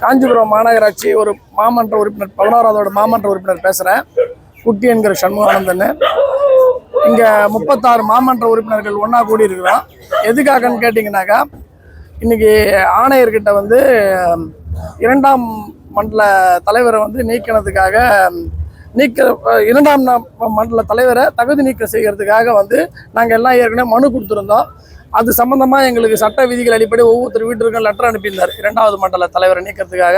காஞ்சிபுரம் மாநகராட்சி ஒரு மாமன்ற உறுப்பினர் 11வது மாமன்ற உறுப்பினர் பேசுகிறேன். குட்டி என்கிற சண்முகானந்தன். இங்கே 36 மாமன்ற உறுப்பினர்கள் ஒன்றா கூடி இருக்கிறோம். எதுக்காகன்னு கேட்டிங்கனாக்கா, இன்றைக்கி ஆணையர்கிட்ட வந்து 2ஆம் மண்டல தலைவரை வந்து நீக்கினதுக்காக 2ஆம் மண்டல தலைவரை தகுதி நீக்கம் செய்கிறதுக்காக வந்து நாங்கள் எல்லாம் ஏற்கனவே மனு கொடுத்துருந்தோம். அது சம்மந்தமாக எங்களுக்கு சட்ட விதிகள் அடிப்படை ஒவ்வொருத்தர் வீட்டிற்கும் லெட்டர் அனுப்பியிருந்தார் 2வது மண்டல தலைவரை நீக்கிறதுக்காக.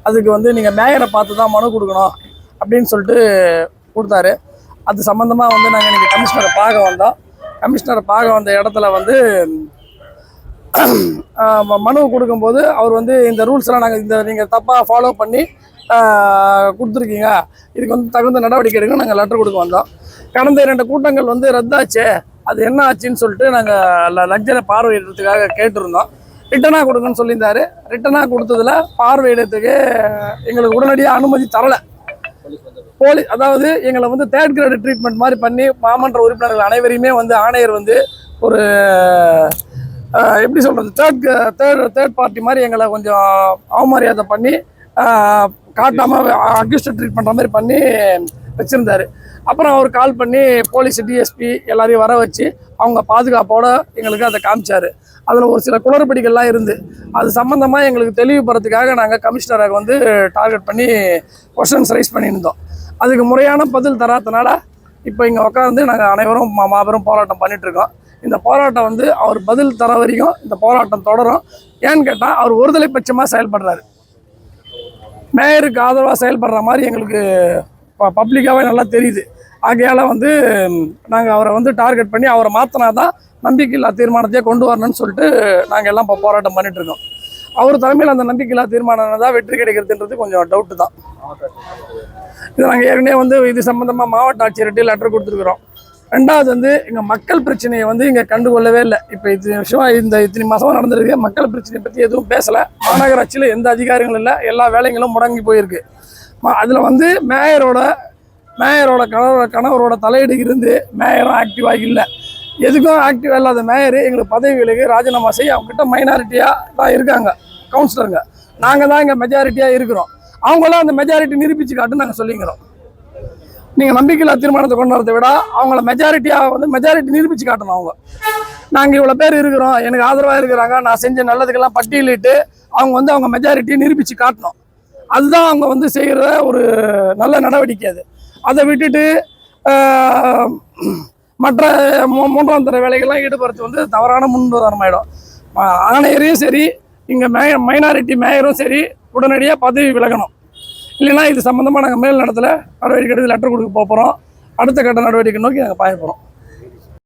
அதுக்கு வந்து நீங்கள் மேயரை பார்த்து தான் மனு கொடுக்கணும் அப்படின்னு சொல்லிட்டு கொடுத்தாரு. அது சம்மந்தமாக வந்து நாங்கள் இன்றைக்கி கமிஷனரை பார்க்க வந்தோம். கமிஷனரை பார்க்க வந்த இடத்துல வந்து மனு கொடுக்கும்போது அவர் வந்து இந்த ரூல்ஸ்லாம் நீங்கள் தப்பாக ஃபாலோ பண்ணி கொடுத்துருக்கீங்க, இதுக்கு வந்து தகுந்த நடவடிக்கை எடுக்க நாங்கள் லெட்டர் கொடுக்க வந்தோம். கடந்த 2 கூட்டங்கள் வந்து ரத்தாச்சு, அது என்ன ஆச்சுன்னு சொல்லிட்டு நாங்கள் லஞ்சனை பார்வையிடுறதுக்காக கேட்டிருந்தோம். ரிட்டனாக கொடுங்கன்னு சொல்லியிருந்தாரு. ரிட்டனாக கொடுத்ததில் பார்வையிடத்துக்கு எங்களுக்கு உடனடியாக அனுமதி தரலை. அதாவது எங்களை வந்து 3rd கிரேடு ட்ரீட்மெண்ட் மாதிரி பண்ணி மாமன்ற உறுப்பினர்கள் அனைவரையுமே வந்து ஆணையர் வந்து ஒரு எப்படி சொல்கிறது, தேர்ட் பார்ட்டி மாதிரி எங்களை கொஞ்சம் அவமரியாதை பண்ணி காட்டாமல் அக்யூஸ்ட் ட்ரீட் பண்ணுற மாதிரி பண்ணி வச்சுருந்தாரு. அப்புறம் அவர் கால் பண்ணி போலீஸ் டிஎஸ்பி எல்லாரையும் வர வச்சு அவங்க பாதுகாப்போடு எங்களுக்கு அதை காமிச்சார். அதில் ஒரு சில குளறுபடிகள்லாம் இருந்து அது சம்மந்தமாக எங்களுக்கு தெளிவுபடுறதுக்காக நாங்கள் கமிஷனரை வந்து டார்கெட் பண்ணி கொஸ்டின்ஸ் ரைஸ் பண்ணியிருந்தோம். அதுக்கு முறையான பதில் தராதனால இப்போ இங்கே உட்காந்து நாங்கள் அனைவரும் மாபெரும் போராட்டம் பண்ணிகிட்ருக்கோம். இந்த போராட்டம் வந்து அவர் பதில் தர வரைக்கும் இந்த போராட்டம் தொடரும். ஏன்னு கேட்டால் அவர் ஒருதலை பட்சமாக செயல்படுறாரு. மேயருக்கு ஆதரவாக செயல்படுற மாதிரி எங்களுக்கு பப்ளிக்காகவே நல்லா தெரியுது. ஆகையால் வந்து நாங்கள் அவரை வந்து டார்கெட் பண்ணி அவரை மாற்றினா தான் நம்பிக்கையில்லா தீர்மானத்தையே கொண்டு வரணும்னு சொல்லிட்டு நாங்கள் எல்லாம் இப்போ போராட்டம் பண்ணிகிட்ருக்கோம். அவர் தலைமையில் அந்த நம்பிக்கையில்லா தீர்மானம் தான் வெற்றி கிடைக்கிறதுன்றது கொஞ்சம் டவுட்டு தான். இது நாங்கள் ஏற்கனவே வந்து இது சம்மந்தமாக மாவட்ட ஆட்சியர்கிட்ட லெட்டர் கொடுத்துருக்குறோம். 2வது வந்து எங்கள் மக்கள் பிரச்சனையை வந்து இங்கே கண்டுகொள்ளவே இல்லை. இப்போ இத்தனை மாதமாக நடந்திருக்கு. மக்கள் பிரச்சனையை பற்றி எதுவும் பேசலை. மாநகராட்சியில் எந்த அதிகாரங்களும் இல்லை, எல்லா வேலைகளும் முடங்கி போயிருக்கு. அதில் வந்து மேயரோட கணவரோட தலையீடு இருந்து மேயரும் ஆக்டிவாக இல்லை. எதுக்கும் ஆக்டிவாக இல்லாத மேயர் எங்களுக்கு பதவிகளுக்கு ராஜினாமா செய்ய அவங்ககிட்ட மைனாரிட்டியாக தான் இருக்காங்க கவுன்சிலருங்க. நாங்கள் தான் இங்கே மெஜாரிட்டியாக இருக்கிறோம். அவங்களாம் அந்த மெஜாரிட்டி நிரூபித்து காட்டு நாங்கள் சொல்லிக்கிறோம். நீங்கள் நம்பிக்கையில்லா தீர்மானத்தை கொண்டு வரதை விட அவங்கள மெஜாரிட்டி நிரூபித்து காட்டணும். நாங்கள் இவ்வளோ பேர் இருக்கிறோம், எனக்கு ஆதரவாக இருக்கிறாங்க, நான் செஞ்ச நல்லதுக்கெல்லாம் பட்டியலிட்டு அவங்க மெஜாரிட்டியை நிரூபித்து காட்டணும். அதுதான் அவங்க வந்து செய்கிற ஒரு நல்ல நடவடிக்கை. அதை விட்டுட்டு மற்ற 3ஆம் தர வேலைகள்லாம் ஈடுபடுறது வந்து தவறான முன்னுதாரணமாயிடும். ஆணையரையும் சரி, இங்கே மைனாரிட்டி மேயரும் சரி உடனடியாக பதவி விலகணும். இல்லைன்னா இது சம்மந்தமாக நாங்கள் மேல் நடத்தில் நடவடிக்கை எடுத்து லெட்டர் கொடுக்க போகிறோம். அடுத்த கட்ட நடவடிக்கை நோக்கி நாங்கள் பாய போகிறோம்.